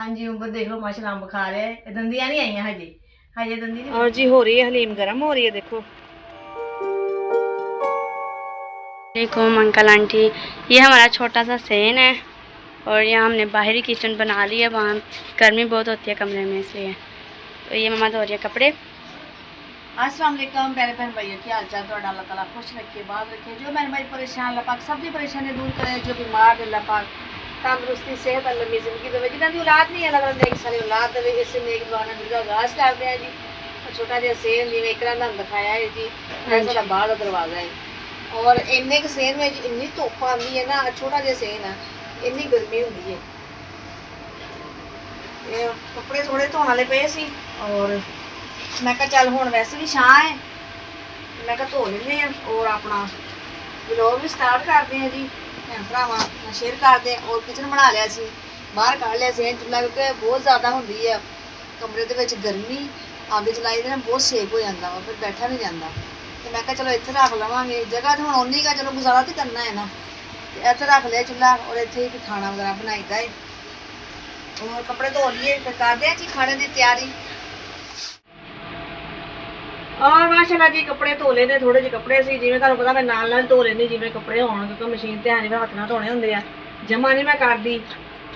हाँ जी ऊपर देख लो माशाल्लाह अम्ब खा रहे हैं, दंदियां नहीं आई हजे, हजे दंदी नहीं। और जी हो रही है हलीम गर्म हो रही है। देखो देखो अंकल आंटी, ये हमारा छोटा सा सेन है और यहाँ हमने बाहरी किचन बना ली है। वहाँ गर्मी बहुत होती है कमरे में, इसलिए तो ये मम्मा धो रही है कपड़े। अस्सलाम वालेकुम प्यारे बहन भाइयों, की हाल चाल? थोड़ा अल्लाह ताला खुश रखे, बात रखे। जो बहन भाई परेशान, अल्लाह पाक सब दी परेशानी दूर करे। जो बीमार, अल्लाह पाक तंदुरुस्ती सेहत लंबी जिंदगी देवे। जिन्होंने औलाद नहीं है, अल्लाह ताला नेक सारी औलाद देवे। इस नेक दुआना वीडियो आगाज करते हैं जी। छोटा जिहा सेन जिवें इकरा ने दिखाया है जी, ऐसा बाहर का दरवाजा है और इन्ने क सेन में इन्नी धुप्प आती है ना, छोटा जिहा सेन है, इन्नी गर्मी होंदी है। ये कपड़े थोड़े धोने वाले पे सी और मैं कहा चल हुण वैसे भी छां है, मैं कहा धो लेंदे हैं और अपना व्लॉग भी स्टार्ट करते हैं जी। भैन भरावां नाल शेयर करते हैं। और किचन बना लिया सी, बाहर कढ़ लिया सी चुल्हा, क्योंकि बहुत ज़्यादा होंदी है कमरे दे विच गर्मी। अग जलाई दे ना बहुत सेक हो जाता वा, फिर बैठा नहीं जाता। तो मैं कहा चलो इत्थे रख लवांगे, जगह तो हुण ओनी का, चलो गुजारा तो करना है ना। तो इत्थे रख लिया चुल्हा और इत्थे ही खाना वगैरह बनाईदा है। और कपड़े धो लिए, फिर करते हैं जी खाने की तैयारी। और माशाल्लाह जी कपड़े धो लेने, थोड़े ਜਿਹੇ कपड़े सी जिवें तुहानूं पता मैं नाल धो लेनी जिवें कपड़े होण, क्योंकि मशीन ते है नहीं, हत्थ नाल धोने हुंदे आ, जमा नहीं मैं करदी।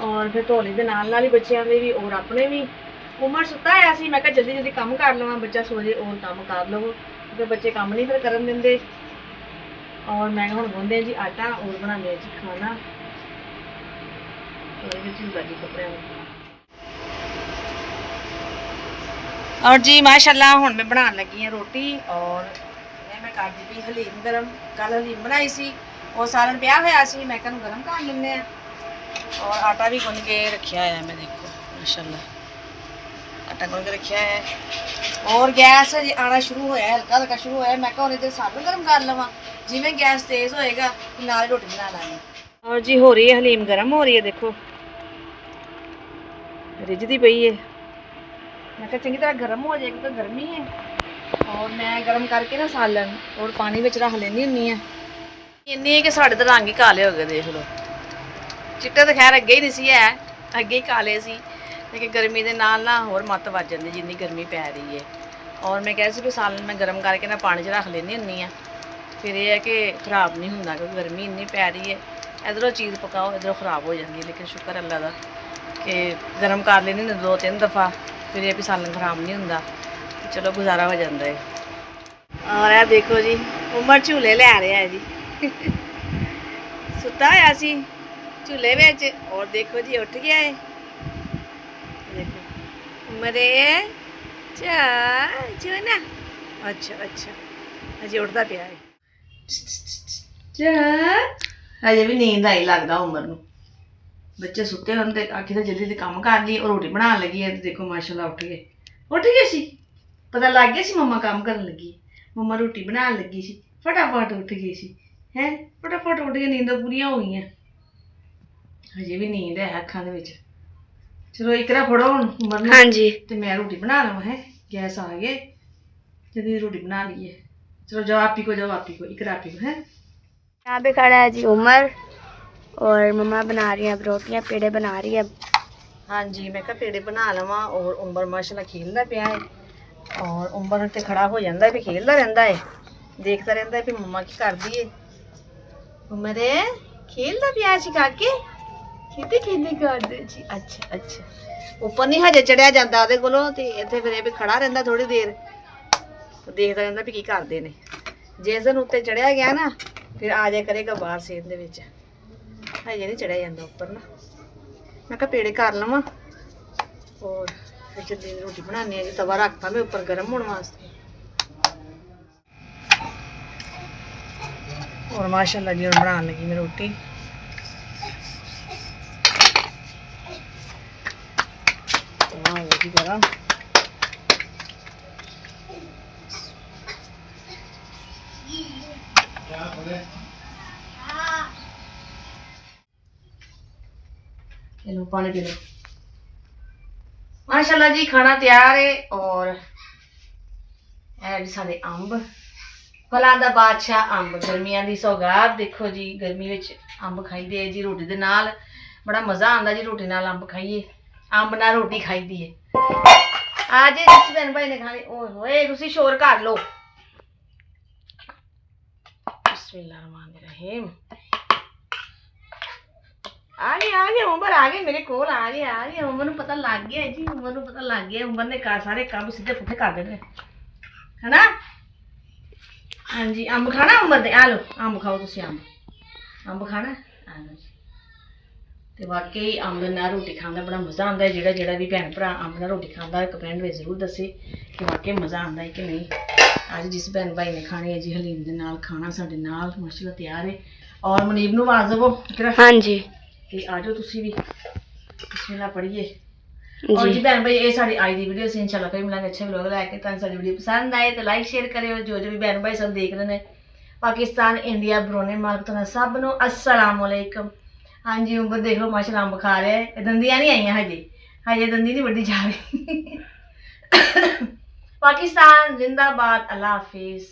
और फिर धो लैंदे नाल ही बच्चों के भी और अपने भी। उमर सुत्ता आया सी, मैं कहा जल्दी जल्दी काम कर लवां, बच्चा सो जाए और काम कर लवो, क्योंकि बच्चे काम नहीं फिर करन दिंदे। और मैं हुण गुंदे जी आटा और बनाने जी खाना और जी कपड़े। और जी माशाल्लाह हुण मैं बनाने लगी हाँ रोटी और मैं कर दी पई हलीम गर्म। कल हलीम बनाई सी और सालन पिया होया सी, मैं कहूँ गर्म कर लेंगे। और आटा भी गुन के रखा है, मैं देखो माशाल्लाह आटा गुन के रखा है। और गैस आना शुरू होया, हल्का हल्का शुरू होया। मैं कहूँ इधर सालन गर्म कर लवां, जिवें गैस तेज़ होएगा नाल रोटी बना लांगी। और जी हो रही है हलीम गर्म हो रही है। देखो रिझदी पई है, मैं कहा चंगी तरह गर्म हो जाएगी तो गर्मी है। और मैं गर्म करके ना सालन और पानी में रख लेनी हुन्नी है। इन्नी कि साढ़े तो रंग ही काले हो गए, देख लो। चिट्टे तो खैर अगे ही नहीं सी है, अगे ही काले सी, लेकिन गर्मी के नाल ना होर मत्त वज जाती जिन्नी गर्मी पै रही है। और मैं कह सी भी सालन मैं गर्म करके ना पानी च रख लेनी हुन्नी है, फिर यह है कि खराब नहीं होंदा, क्योंकि गर्मी इन्नी पै रही है। इधरों चीज़ पकाओ इधरों खराब हो जाती है, लेकिन शुक्र अल्लाह का कि गर्म कर लेनी 2-3 दफ़ा, फिर यह भी सालन खराब नहीं होंदा, तो चलो गुजारा हो जाता है। और यह देखो जी उमर झूले लै रहा है जी सुता होया सी झूले विच, और देखो जी उठ गया है। देखो उमरे जो ना, अच्छा अच्छा अजे उठता पिया है। अजे भी नींद आई लगता उमर नूं, बच्चे सुते होंदे आखी तो जल्दी जल्दी काम कर ली और रोटी बना लगी है। देखो माशाल्लाह उठ गए सी, पता लग गया सी मम्मा काम करन लगी, मम्मा रोटी बनाने लगी सी, फटाफट उठ गई सी हैं, फटाफट उठ के नींद पूरियां हो गई। हजे भी नींद है अखां दे विच। चलो इकरा फड़ो हुण उमर नूं, हाँ जी, ते मैं रोटी बना लवां है, गैस आ गए जल्दी रोटी बना ली है। चलो जाओ आप ही को, जाओ आप ही को, इकरा आप ही को है। यहाँ पे खड़ा है जी उमर और मम्मा बना रही है अब रोटियाँ, पेड़े बना रही है अब। हाँ जी मैं कहा पेड़े बना लवां। और उमर माशाल्लाह खेलता पिया है, और उमर ते खड़ा हो जाता है भी खेलता रहता है, देखता रहता है भी मम्मा की करती है। उमर खेलता पिया सी काके, खेलते खेलते कर दे जी। अच्छा अच्छा ऊपर नहीं हजे चढ़िया जाता ਉਹਦੇ ਕੋਲੋਂ, ਤੇ ਇੱਥੇ ਫਿਰ ਇਹ ਵੀ ਖੜਾ ਰਹਿੰਦਾ थोड़ी देर, तो देखता रहता भी की करते हैं। जिस दिन उत्ते चढ़िया गया ना फिर आ जाया करेगा बाहर सेन दे विच, हजे नहीं चढ़िया जाता उपर ना। मैं कहा पेड़े कर लवां और फिर जल्दी रोटी बनानी है जी। तवा रखता मैं उपर गर्म होने वास्ते। और माशाल्लाह जी बनाने लगी मैं रोटी। गरम लो पानी पी लो। माशाल्लाह जी खाना तैयार है। और साढ़े अंब, फलां दा बादशाह अंब, गर्मियां दी सौगात। देखो जी गर्मी विच अंब खाई दे जी रोटी दे नाल, बड़ा मज़ा आंदा जी रोटी नाल अंब खाइए। ਅੰਬ ਨਾਲ ਰੋਟੀ ਖਾਈਦੀ ਏ। ਆ ਜੇ ਜਿਸ ਭੈਣ ਭਾਈ ਨੇ ਖਾਣੀ ਓਏ ਹੋਏ ਤੁਸੀਂ ਸ਼ੋਰ ਕਰ ਲਓ। ਬਿਸਮਿਲ੍ਲਾਹਿਰਰਹਿਮਾਨਿਰਰਹੀਮ। ਆ ਗਏ ਉਮਰ ਆ ਗਏ ਮੇਰੇ ਕੋਲ ਆ ਗਏ ਉਮਰ ਨੂੰ ਪਤਾ ਲੱਗ ਗਿਆ ਜੀ। ਉਮਰ ਨੂੰ ਪਤਾ ਲੱਗ ਗਿਆ। ਉਮਰ ਨੇ ਸਾਰੇ ਕੰਮ ਸਿੱਧੇ ਪੁੱਠੇ ਕਰ ਦੇਣੇ ਹਨਾ। ਹਾਂਜੀ ਅੰਬ ਖਾਣਾ ਉਮਰ ਦੇ? ਆ ਲਓ ਅੰਬ ਖਾਓ ਤੁਸੀਂ। ਅੰਬ ਖਾਣਾ ਆ ਲਓ ਜੀ। ਤੇ ਵਾਕਈ ਅੰਬ ਨਾਲ ਰੋਟੀ ਖਾਣ ਦਾ ਬੜਾ ਮਜ਼ਾ ਆਉਂਦਾ ਹੈ। ਜਿਹੜਾ ਵੀ ਭੈਣ ਭਰਾ ਅੰਬ ਨਾਲ ਰੋਟੀ ਖਾਂਦਾ ਹੈ ਕਮੈਂਟ ਵਿੱਚ ਜ਼ਰੂਰ ਦੱਸੇ ਕਿ ਵਾਕਈ ਮਜ਼ਾ ਆਉਂਦਾ ਹੈ ਕਿ ਨਹੀਂ। ਅੱਜ ਜਿਸ ਭੈਣ ਭਾਈ ਨੇ ਖਾਣੀ ਹੈ ਜੀ ਹਲੀਮ ਦੇ ਨਾਲ ਖਾਣਾ ਸਾਡੇ ਨਾਲ ਮਾਸ਼ਾਅੱਲਾ ਤਿਆਰ ਹੈ। ਔਰ ਮਨੀਬ ਨੂੰ ਆਵਾਜ਼ ਦੇਵੋ। ਹਾਂਜੀ ਤੇ ਆ ਜਾਓ ਤੁਸੀਂ ਵੀ। ਬਿਸਮਿਲ੍ਲਾ ਪੜ੍ਹੀਏ। और जी बहन भाई ये साड़ी आज की वीडियो से इंशाल्लाह फिर मिलेंगे अच्छे व्लॉग लैके। तो साड़ी वीडियो पसंद आए तो लाइक शेयर करियो। जो भी बहन भाई सब देख रहे हैं पाकिस्तान इंडिया बरोने मार्ग तो सब नो अस्सलाम वालेकुम। हाँ जी उम्र देख लो माशाल्लाह अंब खा रहे हैं। दंदियां नहीं आई हजे दंदी नहीं वड्डी जा रही। पाकिस्तान जिंदाबाद। अल्लाह हाफिज।